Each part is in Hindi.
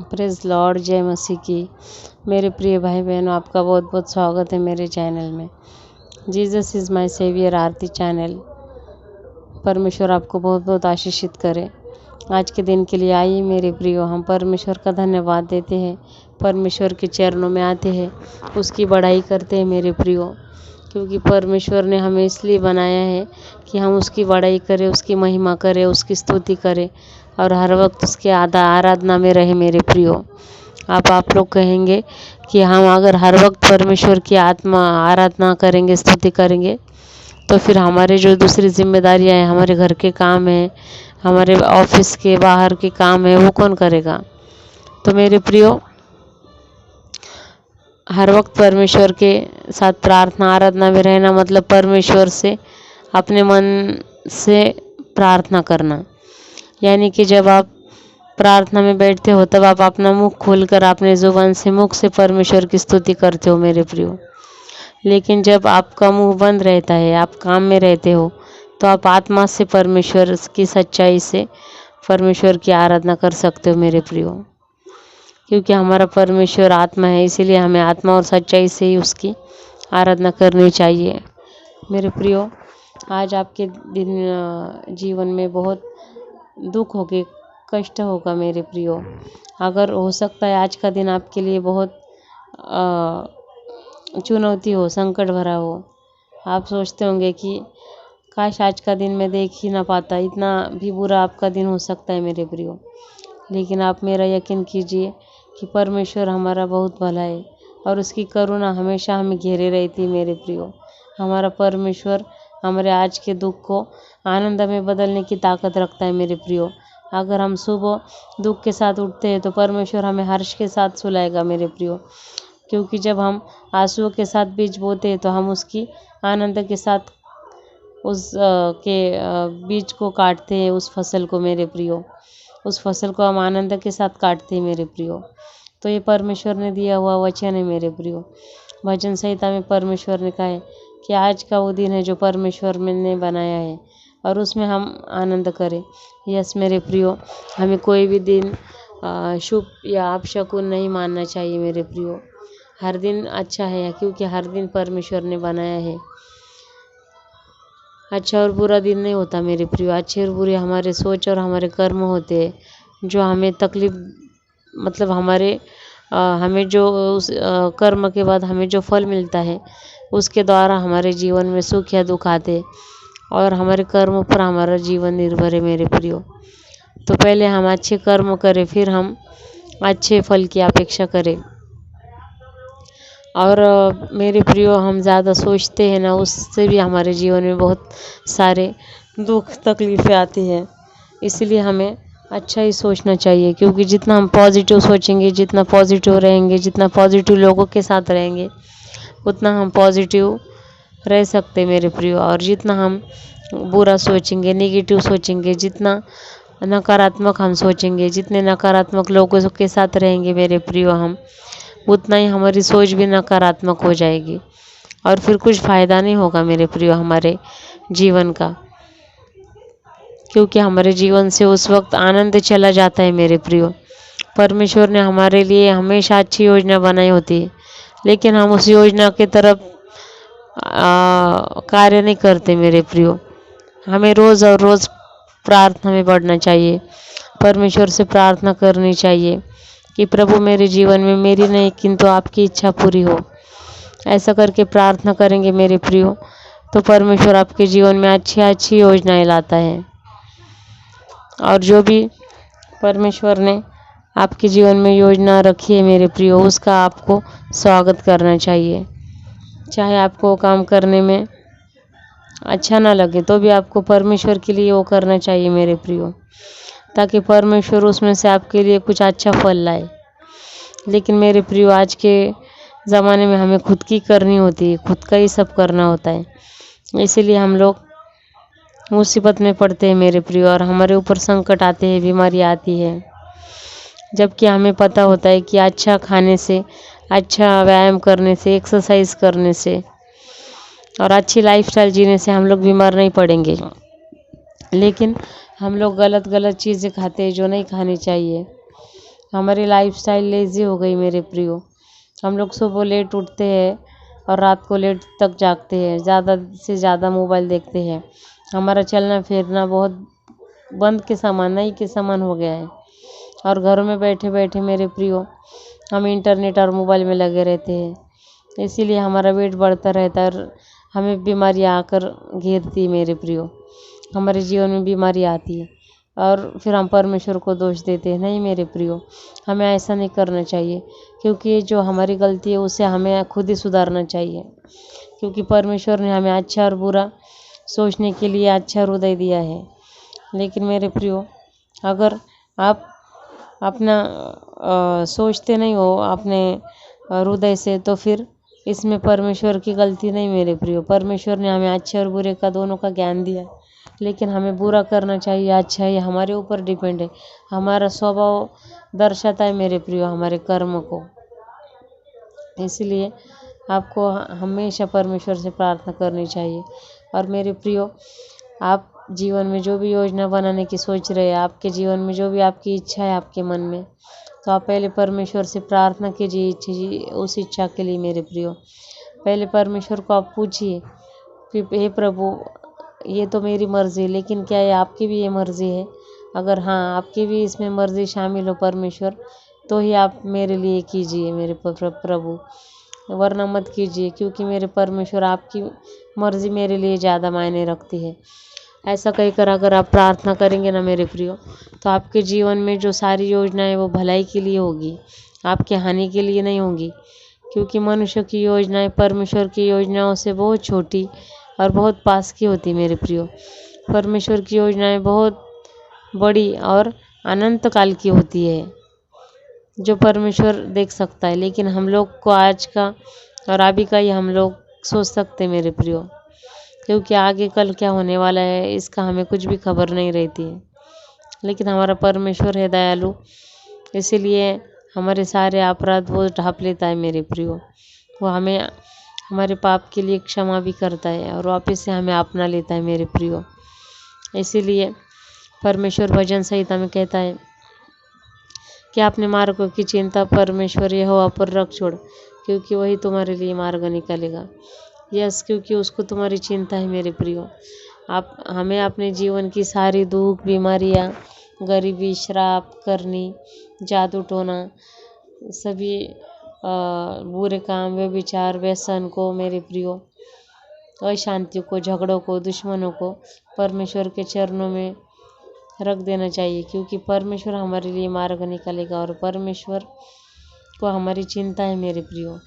प्रेज़ लॉर्ड, जय मसीह की। मेरे प्रिय भाई बहनों, आपका बहुत बहुत स्वागत है मेरे चैनल में। Jesus is my saviour Aarti channel. परमेश्वर आपको बहुत बहुत आशीषित करे। आज के दिन के लिए आइए मेरे प्रियो, हम परमेश्वर का धन्यवाद देते हैं, परमेश्वर के चरणों में आते हैं, उसकी बड़ाई करते हैं मेरे प्रियो, क्योंकि परमेश्वर ने हमें इसलिए बनाया है कि हम उसकी बड़ाई करें, उसकी महिमा करें, उसकी स्तुति करें और हर वक्त उसके आराधना में रहे मेरे प्रियो। आप लोग कहेंगे कि हम अगर हर वक्त परमेश्वर की आराधना करेंगे, स्तुति करेंगे, तो फिर हमारे जो दूसरी जिम्मेदारियां हैं, हमारे घर के काम हैं, हमारे ऑफिस के बाहर के काम है, वो कौन करेगा। तो मेरे प्रियो, हर वक्त परमेश्वर के साथ प्रार्थना आराधना में रहना मतलब परमेश्वर से अपने मन से प्रार्थना करना। यानी कि जब आप प्रार्थना में बैठते हो तब आप अपना मुख खोलकर अपने जुबान से मुख से परमेश्वर की स्तुति करते हो मेरे प्रियो। लेकिन जब आपका मुंह बंद रहता है, आप काम में रहते हो, तो आप आत्मा से परमेश्वर की सच्चाई से परमेश्वर की आराधना कर सकते हो मेरे प्रियो। क्योंकि हमारा परमेश्वर आत्मा है, इसीलिए हमें आत्मा और सच्चाई से ही उसकी आराधना करनी चाहिए मेरे प्रियो। आज आपके दिन जीवन में बहुत दुख होगे, कष्ट होगा मेरे प्रियो। अगर हो सकता है आज का दिन आपके लिए बहुत चुनौती हो, संकट भरा हो। आप सोचते होंगे कि काश आज का दिन मैं देख ही ना पाता, इतना भी बुरा आपका दिन हो सकता है मेरे प्रियो। लेकिन आप मेरा यकीन कीजिए कि परमेश्वर हमारा बहुत भला है और उसकी करुणा हमेशा हमें घेरे रहती है मेरे प्रियो। हमारा परमेश्वर हमारे आज के दुख को आनंद में बदलने की ताकत रखता है मेरे प्रियो। अगर हम सुबह दुख के साथ उठते हैं तो परमेश्वर हमें हर्ष के साथ सुलाएगा मेरे प्रियो। क्योंकि जब हम आंसुओं के साथ बीज बोते हैं तो हम उसकी आनंद के साथ उस बीज को काटते हैं, उस फसल को मेरे प्रियो। उस फसल को हम आनंद के साथ काटते हैं मेरे प्रियो। तो ये परमेश्वर ने दिया हुआ वचन है मेरे प्रियो। भजन संहिता में परमेश्वर ने कहा है कि आज का वो दिन है जो परमेश्वर ने बनाया है और उसमें हम आनंद करें। यस मेरे प्रियो, हमें कोई भी दिन शुभ या अपशकुन नहीं मानना चाहिए मेरे प्रियो। हर दिन अच्छा है, क्योंकि हर दिन परमेश्वर ने बनाया है। अच्छा और बुरा दिन नहीं होता मेरे प्रियो। अच्छे और बुरे हमारे सोच और हमारे कर्म होते हैं, जो हमें तकलीफ मतलब हमें जो उस कर्म के बाद हमें जो फल मिलता है, उसके द्वारा हमारे जीवन में सुख या दुख आते और हमारे कर्मों पर हमारा जीवन निर्भर है मेरे प्रियो। तो पहले हम अच्छे कर्म करें, फिर हम अच्छे फल की अपेक्षा करें। और मेरे प्रियो, हम ज़्यादा सोचते हैं ना, उससे भी हमारे जीवन में बहुत सारे दुख तकलीफ़ें आती हैं। इसलिए हमें अच्छा ही सोचना चाहिए, क्योंकि जितना हम पॉजिटिव सोचेंगे, जितना पॉजिटिव रहेंगे, जितना पॉजिटिव लोगों के साथ रहेंगे, उतना हम पॉजिटिव रह सकते मेरे प्रियो। और जितना हम बुरा सोचेंगे, नेगेटिव सोचेंगे, जितना नकारात्मक हम सोचेंगे, जितने नकारात्मक लोगों के साथ रहेंगे मेरे प्रियो हम, उतना ही हमारी सोच भी नकारात्मक हो जाएगी और फिर कुछ फ़ायदा नहीं होगा मेरे प्रियो हमारे जीवन का। क्योंकि हमारे जीवन से उस वक्त आनंद चला जाता है मेरे प्रियो। परमेश्वर ने हमारे लिए हमेशा अच्छी योजना बनाई होती है, लेकिन हम उस योजना की तरफ कार्य नहीं करते मेरे प्रियो। हमें रोज़ और रोज़ प्रार्थना में बढ़ना चाहिए, परमेश्वर से प्रार्थना करनी चाहिए कि प्रभु मेरे जीवन में मेरी नहीं किंतु आपकी इच्छा पूरी हो। ऐसा करके प्रार्थना करेंगे मेरे प्रियो, तो परमेश्वर आपके जीवन में अच्छी अच्छी योजनाएं लाता है। और जो भी परमेश्वर ने आपके जीवन में योजना रखी है मेरे प्रियो, उसका आपको स्वागत करना चाहिए। चाहे आपको वो काम करने में अच्छा ना लगे, तो भी आपको परमेश्वर के लिए वो करना चाहिए मेरे प्रियो, ताकि परमेश्वर उसमें से आपके लिए कुछ अच्छा फल लाए। लेकिन मेरे प्रियो, आज के ज़माने में हमें खुद की करनी होती है, खुद का ही सब करना होता है। इसीलिए हम लोग मुसीबत में पड़ते हैं मेरे प्रियो, और हमारे ऊपर संकट आते हैं, बीमारी आती है। जबकि हमें पता होता है कि अच्छा खाने से, अच्छा व्यायाम करने से, एक्सरसाइज करने से और अच्छी लाइफस्टाइल जीने से हम लोग बीमार नहीं पड़ेंगे। लेकिन हम लोग गलत चीज़ें खाते हैं जो नहीं खानी चाहिए। हमारी लाइफस्टाइल लेज़ी हो गई मेरे प्रियो। हम लोग सुबह लेट उठते हैं और रात को लेट तक जागते हैं, ज़्यादा से ज़्यादा मोबाइल देखते हैं। हमारा चलना फिरना बहुत बंद के समान, नहीं के समान हो गया है। और घरों में बैठे बैठे मेरे प्रियो हम इंटरनेट और मोबाइल में लगे रहते हैं। इसीलिए हमारा वेट बढ़ता रहता है और हमें बीमारियाँ आकर घेरती है मेरे प्रियो। हमारे जीवन में बीमारी आती है और फिर हम परमेश्वर को दोष देते हैं। नहीं मेरे प्रियो, हमें ऐसा नहीं करना चाहिए, क्योंकि ये जो हमारी गलती है उसे हमें खुद ही सुधारना चाहिए। क्योंकि परमेश्वर ने हमें अच्छा और बुरा सोचने के लिए अच्छा हृदय दिया है। लेकिन मेरे प्रियो, अगर आप अपना सोचते नहीं हो अपने हृदय से, तो फिर इसमें परमेश्वर की गलती नहीं मेरे प्रियो। परमेश्वर ने हमें अच्छे और बुरे का दोनों का ज्ञान दिया, लेकिन हमें बुरा करना चाहिए अच्छा, ये हमारे ऊपर डिपेंड है। हमारा स्वभाव दर्शाता है मेरे प्रियो हमारे कर्म को। इसलिए आपको हमेशा परमेश्वर से प्रार्थना करनी चाहिए। और मेरे प्रियो, आप जीवन में जो भी योजना बनाने की सोच रहे हैं, आपके जीवन में जो भी आपकी इच्छा है आपके मन में, तो आप पहले परमेश्वर से प्रार्थना कीजिए उस इच्छा के लिए मेरे प्रियो। पहले परमेश्वर को आप पूछिए कि हे प्रभु, ये तो मेरी मर्ज़ी है, लेकिन क्या ये आपकी भी ये मर्ज़ी है? अगर हाँ, आपकी भी इसमें मर्ज़ी शामिल हो परमेश्वर, तो ही आप मेरे लिए कीजिए मेरे प्रभु, वरना मत कीजिए। क्योंकि मेरे परमेश्वर, आपकी मर्ज़ी मेरे लिए ज़्यादा मायने रखती है। ऐसा कहकर अगर आप प्रार्थना करेंगे ना मेरे प्रियो, तो आपके जीवन में जो सारी योजनाएं वो भलाई के लिए होगी, आपके हानि के लिए नहीं होगी। क्योंकि मनुष्य की योजनाएं परमेश्वर की योजनाओं से बहुत छोटी और बहुत पास की होती मेरे प्रियो। परमेश्वर की योजनाएं बहुत बड़ी और अनंत काल की होती है, जो परमेश्वर देख सकता है। लेकिन हम लोग को आज का और अभी का ही हम लोग सोच सकते हैं मेरे प्रियो, क्योंकि आगे कल क्या होने वाला है इसका हमें कुछ भी खबर नहीं रहती है। लेकिन हमारा परमेश्वर है दयालु, इसीलिए हमारे सारे अपराध वो ढाँप लेता है मेरे प्रियो। वो हमें हमारे पाप के लिए क्षमा भी करता है और वापस से हमें अपना लेता है मेरे प्रियो। इसीलिए परमेश्वर भजन संहिता में कहता है कि अपने मार्गों की चिंता परमेश्वर यहोवा पर रख छोड़, क्योंकि वही तुम्हारे लिए मार्ग निकालेगा। यस, क्योंकि उसको तुम्हारी चिंता है मेरे प्रियो। आप हमें अपने जीवन की सारी दुख, बीमारियाँ, गरीबी, श्राप, करनी, जादू टोना, सभी बुरे काम, व्यभिचार, व्यसन को मेरे प्रियो, अशांति को, झगड़ों को, दुश्मनों को परमेश्वर के चरणों में रख देना चाहिए। क्योंकि परमेश्वर हमारे लिए मार्ग निकालेगा और परमेश्वर को हमारी चिंता है मेरे प्रियो।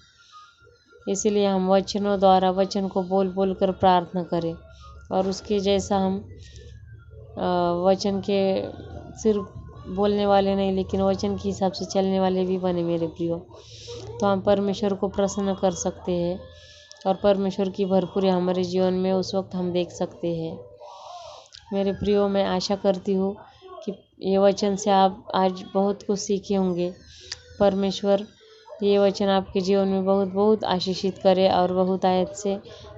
इसीलिए हम वचनों द्वारा वचन को बोल बोल कर प्रार्थना करें और उसके जैसा हम वचन के सिर्फ बोलने वाले नहीं, लेकिन वचन के हिसाब से चलने वाले भी बने मेरे प्रियो। तो हम परमेश्वर को प्रसन्न कर सकते हैं और परमेश्वर की भरपूरी हमारे जीवन में उस वक्त हम देख सकते हैं मेरे प्रियो। मैं आशा करती हूँ कि ये वचन से आप आज बहुत कुछ सीखे होंगे। परमेश्वर ये वचन आपके जीवन में बहुत बहुत आशीषित करे और बहुत आयत से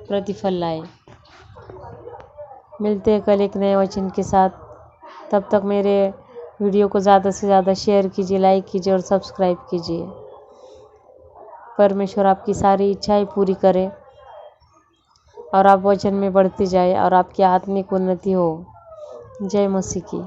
प्रतिफल लाए। मिलते हैं कल एक नए वचन के साथ। तब तक मेरे वीडियो को ज़्यादा से ज़्यादा शेयर कीजिए, लाइक कीजिए और सब्सक्राइब कीजिए। परमेश्वर आपकी सारी इच्छाएं पूरी करे और आप वचन में बढ़ते जाए और आपकी आत्मिक उन्नति हो। जय मसीह की।